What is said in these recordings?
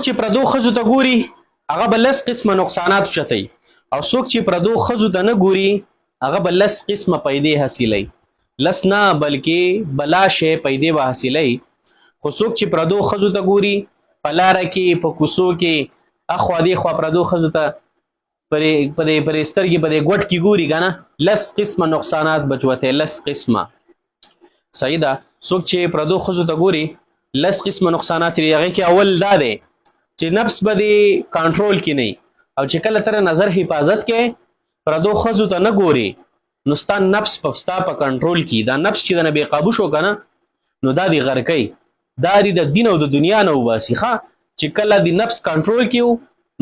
څوک چې پردو ښځو ته ګوري هغه به لس قسمه نقصانات شتی او څوک چې پردو ښځو ته نه ګوري هغه به لس قسمه پیدې حاصلوي. لس نه بلکې بلا شی پیدې به حاصلوي. خو څوک چې پردو ښځو ته ګوري په لاره کې په کوڅو کې اخوا دېخوا پردو ښځو ته پرې سترګې په دې ګوټ کې ګوري که نه لس قسمه نقصانات به جوتی. لس قسمه صحیح ده. څوک چې پردو ښځو ته ګوري لس قسمه نقصانات لري. هغې کې اول دا دی چې نفس به دې کنټرول کې نه او چې کله ته نظر حفاظت کې پردو ښځو ته نه ګوري نو ستا نفس ستا په کنټرول کې. دا نفس چې دنه بېقابو شو که نه نو دا دې غرقوي. دا دې د دین او د دنیا نه وباسي. ښه چې کله دې نفس کنټرول کې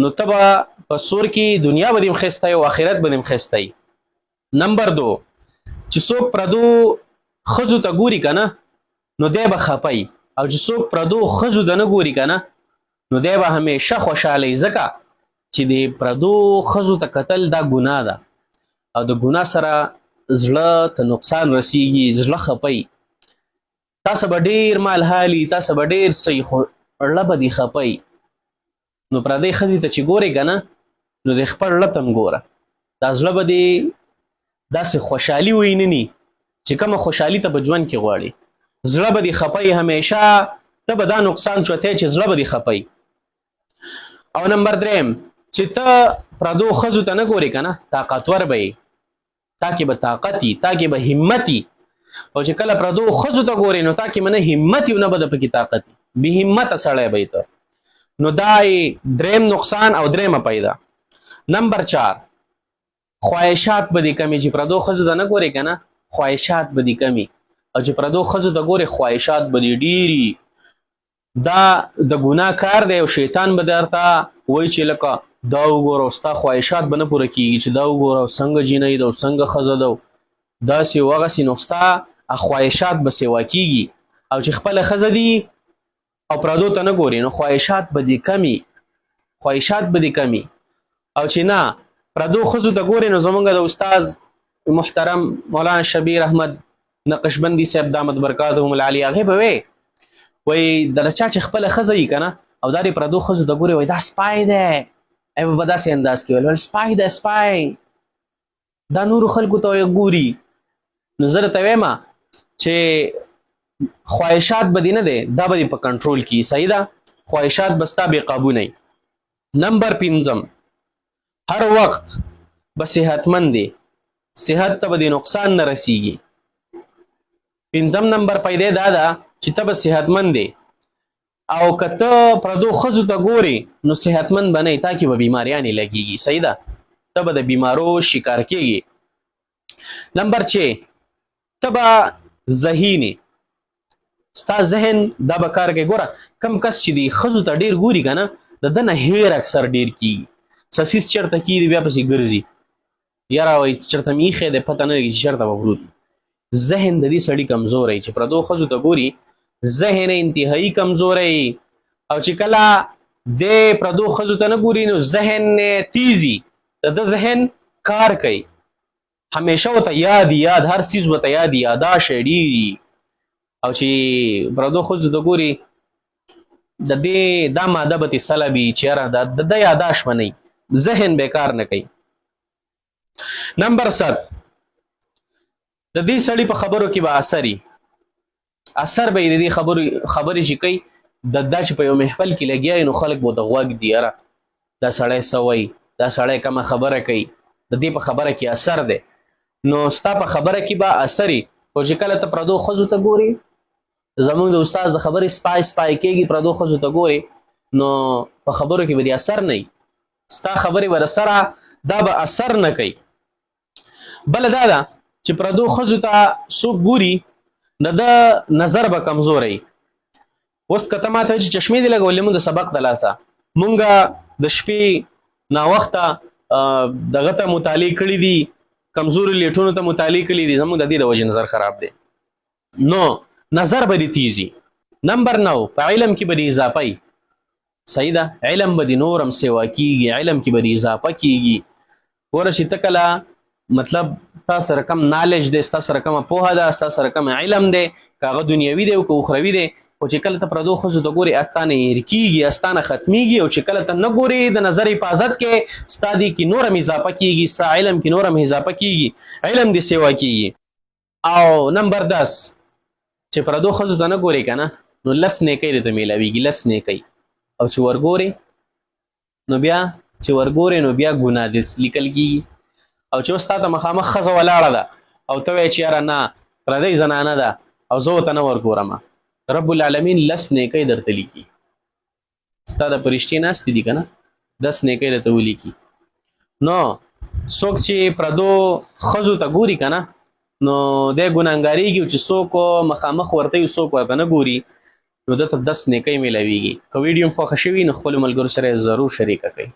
نو ته به په سور کې دنیا به دې ښایسته او آخرت به دې ښایسته. نمبر 2 چې څوک پردو ښځو ته ګوري که نه نو دی به خپی او چې څوک پردو ښځو ته نه ګوري که نه نو دی به همیشه خوشحالی ځکه چې د پردو ښځو ته کتل دا ګناه ده او د ګناه سره زړه ته نقصان رسیږي، زړه خپی. تاسو به ډېر مال حالي، تاسو به ډېر څه خو زړه به دې خپی. نو پردۍ ښځې ته چې ګورې که نه نو د خپل زړه ته هم ګوره. دا زړه به دې داسې خوشحالي وینني چې کومه خوشحالي ته په ژوند کې غواړي. زړه به دې خپی همیشه. ته به دا نقصان شوتی چې زړه به دې خپی. او نمبر 3 چې ته پردو ښځو ته نه ګورې که نه طاقتور به یې. تا کې به طاقت وي، تا کې به همت وي. او چې کله پردو ښځو ته ګورې نو تا کې به نه همت وي نه به د پکې طاقت وي. بې همته سړی به یې ته. نو دا دریم نقصان او دریمه پیدا. نمبر 4 خواهشات به دې کمي. چې پردو ښځو ته نه ګورې که نه خواهشات به دې کمي او چې پردو ښځو ته ګورې خواهشات به دې ډېري. دا د ګناه کار دی او شیطان به درته وایي چې لکه دا وګوره او ستا خواهشات به نه پوره کېږي چې دا وګوره او څنګه جینۍ ده او څنګه ښځه ده داسې او هغسې. نو ستا خواهشات به سیوا کېږي او چې خپله ښځه دي او پردو ته نه ګوري نو خواهشات به دې کمي، خواهشات به دې کمي. او چې نه پردو ښځو ته ګورې نو زمونږ د استاذ محترم مولانا شبیر احمد نقشبندي صاحب دامت برکاتهم العالی هغې به وی وایي د چا چې خپله ښځه وي که نه او دا دې پردو ښځو ته ګورې وایي دا سپی دی. ای به داسې انداز کې ویل سپی دی سپی. دا نورو خلکو ته ګوري. نو زه درته وایم چې خواهشات به دې نه دی دا به دې په کنټرول کې. صحیح ده. خواهشات به ستا بېقابو نه وي. نمبر 5 هر وخت به صحتمند دی. صحت ته به دې نقصان نه رسیږي. 5 نمبر پیدا دا ده چې ته به صحتمند دی او که ته پردو ښځو ته ګورې نو صحتمند به نه یې. تا کې به بیماریانې لګېږي. صحیح ده. ته به د بیمارو شکار کېږي. نمبر 6 ته به ذهینې. ستا ذهن دا به کار کوي. ګوره کم کس چې د ښځو ته ډېر ګوري که نه د ده نه هیر اکثر ډېر کېږي. څه څیز چېرته کېږي بیا پسې ګرځي. یاره وایي چېرته مې ایښی دی پته نه لګي چې چېرته به پروت وي. ذهن د دې سړي کمزوری چې پردو ښځو ته ګوري ذهن انتهایی کمزوری. او چې کله د پردو ښځو ته نه ګوري نو ذهن تیزي. د ده ذهن کار کوي همیشه ورته یاد هر څیز ورته یاد یاداشت یې ډېري. او چې پردو ښځو ته ګوري د دې دا ماده به ترې سلبي چې یاره د ده یاداشت به نه ذهن به کار نه کوي. نمبر 7 د دې سړي په خبرو کې به اثر به یې د دې خبرې چې کوي دا چې په یو محفل کې لګیا نو خلک به ورته غوږ دي. یاره دا سړی څه وایي، دا سړی کومه خبره کوي، د دې په خبره کې اثر دی. نو ستا په خبره کې به اثر وي. خو چې کله ته پردو ښځو ته ګورې زمونږ د استاد د خبرې سپای کېږي پردو ښځو ته ګورې نو په خبرو کې به دې اثر نه وي. ستا خبرې به سره دا به اثر نه کوي. بله دا ده چې پردو ښځو ته څوک ګوري نه د نظر به کمزوری. اوس که ته ماته چې چشمې دې لګولې مونږ د سبق د لاسه مونږ د شپې ناوخته دغه ته مطالعې کړي دي کمزورو لیټونو ته مطالعې کړي دي زمونږ د دې د وجې نظر خراب دی. نو نظر به دې تیزي. نمبر 9 په علم کې به دې اضافه وي. صحیح ده. علم به دې نور هم سیوا کېږي. علم کې به دې اضافه کېږي. ګوره چې ته کله مطلب تا سره کم نالج دی، ستا سره کومه پوهه ده، ستا سره کوم علم دی، که هغه دنیوي دی او که اخروي دی، او چې کله ته پردو ښځو ته ګورې استانه هېر کېږي استانه ختمیږي او چې کله ته نه ګورې د نظر حفاظت کې ستا دې کې نور هم اضافه کېږي ستا علم کې نور هم اضافه کېږي علم دې سیوا کېږي. او نمبر 10 چې پردو ښځو ته نه ګورې که نه نو 10 نیکۍ درته میلاویږي 10 نیکۍ او چې ورګورې نو بیا نو بیا ګناه دې لیکل کېږي. او چې اوس تا ته مخامخ ښځه ولاړه ده او ته وایې چې یاره نه پردۍ زنانه ده او زه ورته نه ورګورم رب العالمین 10 نیکۍ درته لیکي ستا د فرشتې ناستې دي که نه 10 نیکۍ درته ولیکي. نو څوک چې پردو ښځو ته ګوري که نه نو دی ګناهګارېږي چې څوک مخامخ ورته وي څوک ورته نه ګوري نو دته 10 نیکۍ میلاویږي. که ویډیو م خوښه شوي نو خپلو ملګرو سره یې ضرور شریکه کړئ.